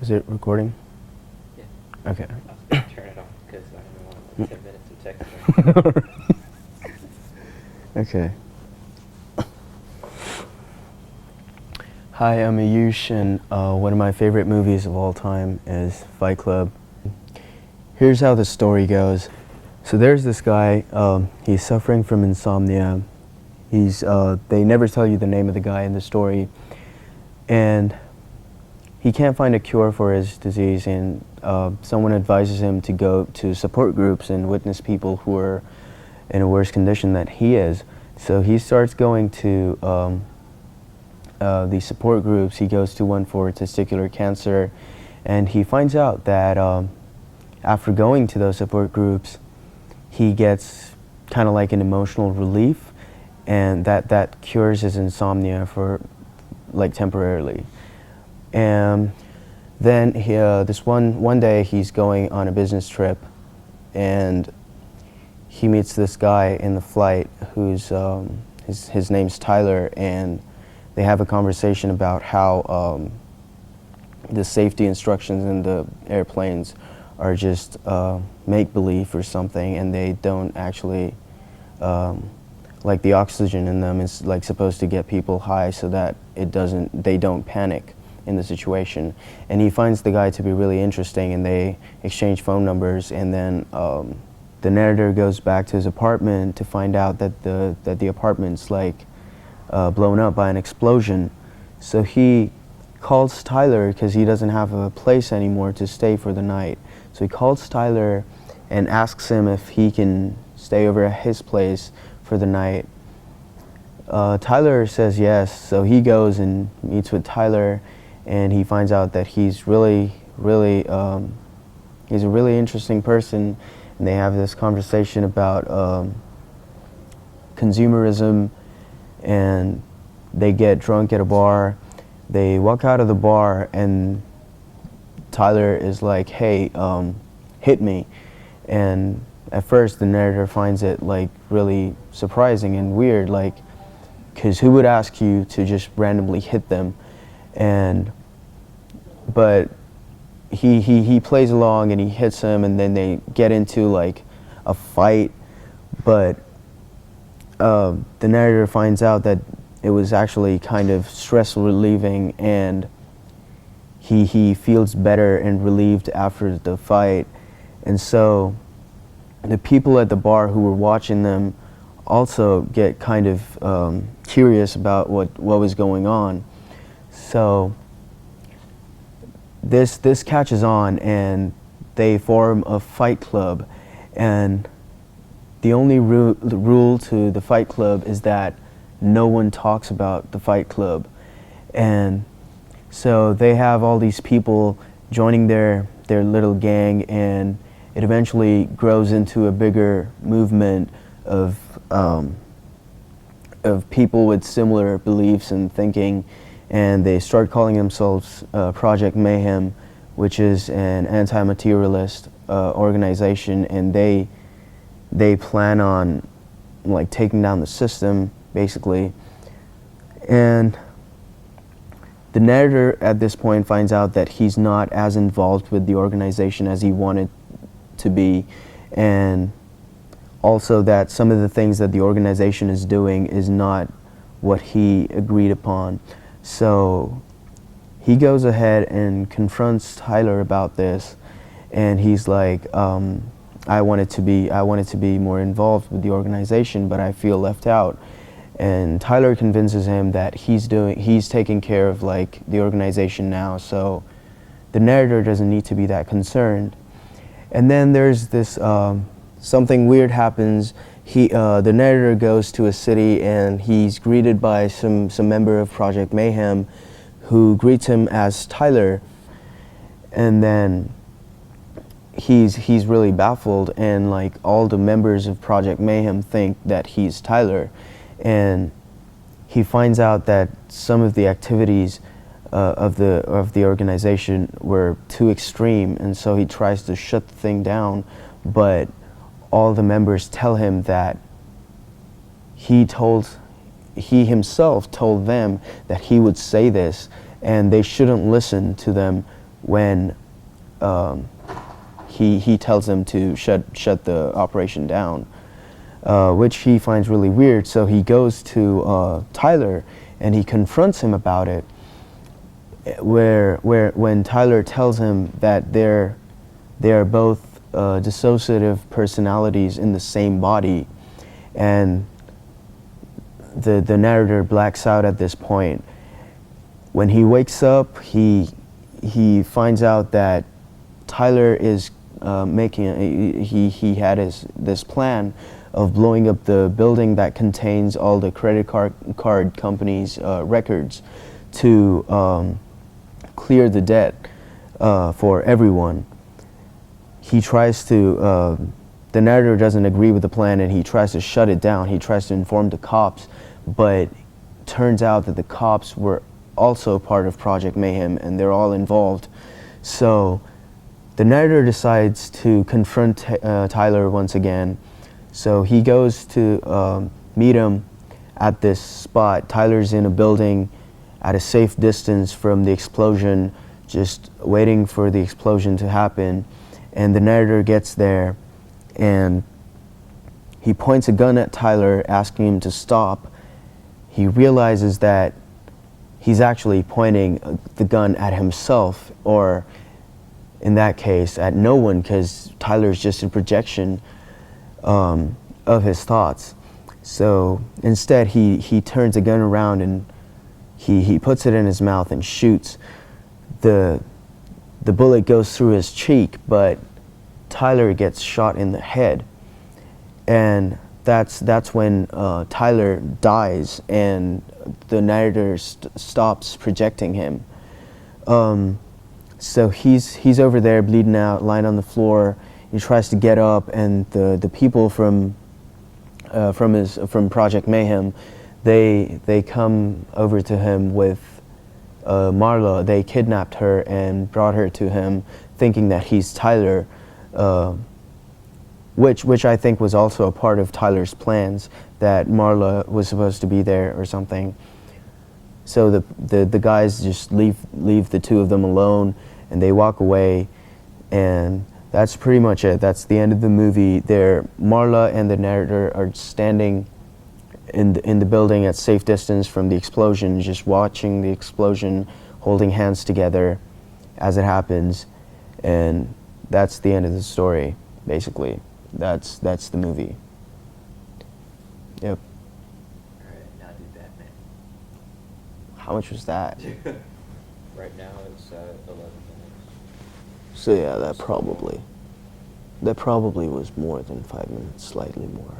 Is it recording? Yeah. Okay. I was going to turn it off because I didn't want like 10 minutes of texting. Okay. Hi, I'm Ayush, and one of my favorite movies of all time is Fight Club. Here's how the story goes. So there's this guy, he's suffering from insomnia. They never tell you the name of the guy in the story, and he can't find a cure for his disease, and someone advises him to go to support groups and witness people who are in a worse condition than he is. So he starts going to these support groups. He goes to one for testicular cancer, and he finds out that after going to those support groups, he gets kind of like an emotional relief, and that cures his insomnia for like temporarily. And then this one day he's going on a business trip, and he meets this guy in the flight who's his name's Tyler, and they have a conversation about how the safety instructions in the airplanes are just make-believe or something, and they don't actually like the oxygen in them is like supposed to get people high so that they don't panic in the situation. And he finds the guy to be really interesting, and they exchange phone numbers, and then the narrator goes back to his apartment to find out that the apartment's like blown up by an explosion. So he calls Tyler because he doesn't have a place anymore to stay for the night. So he calls Tyler and asks him if he can stay over at his place for the night. Tyler says yes, so he goes and meets with Tyler, and he finds out that he's he's a really interesting person, and they have this conversation about consumerism, and they get drunk at a bar. They walk out of the bar, and Tyler is like, hey, hit me. And at first the narrator finds it like really surprising and weird, like, because who would ask you to just randomly hit them? But he plays along, and he hits him, and then they get into like a fight. But the narrator finds out that it was actually kind of stress relieving, and he feels better and relieved after the fight. And so the people at the bar who were watching them also get kind of curious about what was going on. So this catches on, and they form a fight club, and the only rule to the fight club is that no one talks about the fight club. And so they have all these people joining their little gang, and it eventually grows into a bigger movement of people with similar beliefs and thinking, and they start calling themselves Project Mayhem, which is an anti-materialist organization, and they plan on like taking down the system, basically. And the narrator at this point finds out that he's not as involved with the organization as he wanted to be, and also that some of the things that the organization is doing is not what he agreed upon. So he goes ahead and confronts Tyler about this, and he's like, I wanted to be more involved with the organization, but I feel left out. And Tyler convinces him that he's taking care of like the organization now, so the narrator doesn't need to be that concerned. And then there's this something weird happens. The narrator goes to a city, and he's greeted by some member of Project Mayhem, who greets him as Tyler, and then he's really baffled, and like all the members of Project Mayhem think that he's Tyler, and he finds out that some of the activities of the organization were too extreme, and so he tries to shut the thing down, but all the members tell him that he himself told them that he would say this, and they shouldn't listen to them when he tells him to shut the operation down, which he finds really weird. So he goes to Tyler and he confronts him about it. When Tyler tells him that they are both dissociative personalities in the same body, and the narrator blacks out at this point. When he wakes up, he finds out that Tyler is he had this plan of blowing up the building that contains all the credit card companies' records to clear the debt for everyone. He tries to, the narrator doesn't agree with the plan and he tries to shut it down. He tries to inform the cops, but turns out that the cops were also part of Project Mayhem and they're all involved. So the narrator decides to confront Tyler once again. So he goes to meet him at this spot. Tyler's in a building at a safe distance from the explosion, just waiting for the explosion to happen. And the narrator gets there and he points a gun at Tyler, asking him to stop. He realizes that he's actually pointing the gun at himself, or in that case, at no one, because Tyler's just a projection of his thoughts. So instead, he turns the gun around and he puts it in his mouth and shoots. The bullet goes through his cheek, but Tyler gets shot in the head. And that's when Tyler dies and the narrator stops projecting him. So he's over there bleeding out, lying on the floor. He tries to get up, and the people from Project Mayhem, they come over to him with Marla. They kidnapped her and brought her to him, thinking that he's Tyler, which I think was also a part of Tyler's plans, that Marla was supposed to be there or something. So the guys just leave the two of them alone, and they walk away, and that's pretty much it. That's the end of the movie. Marla and the narrator are standing in the building at safe distance from the explosion, just watching the explosion, holding hands together as it happens, and that's the end of the story, basically. That's the movie. Yep. Alright, now do Batman. How much was that? Right now it's 11 minutes. So yeah, that probably was more than 5 minutes, slightly more.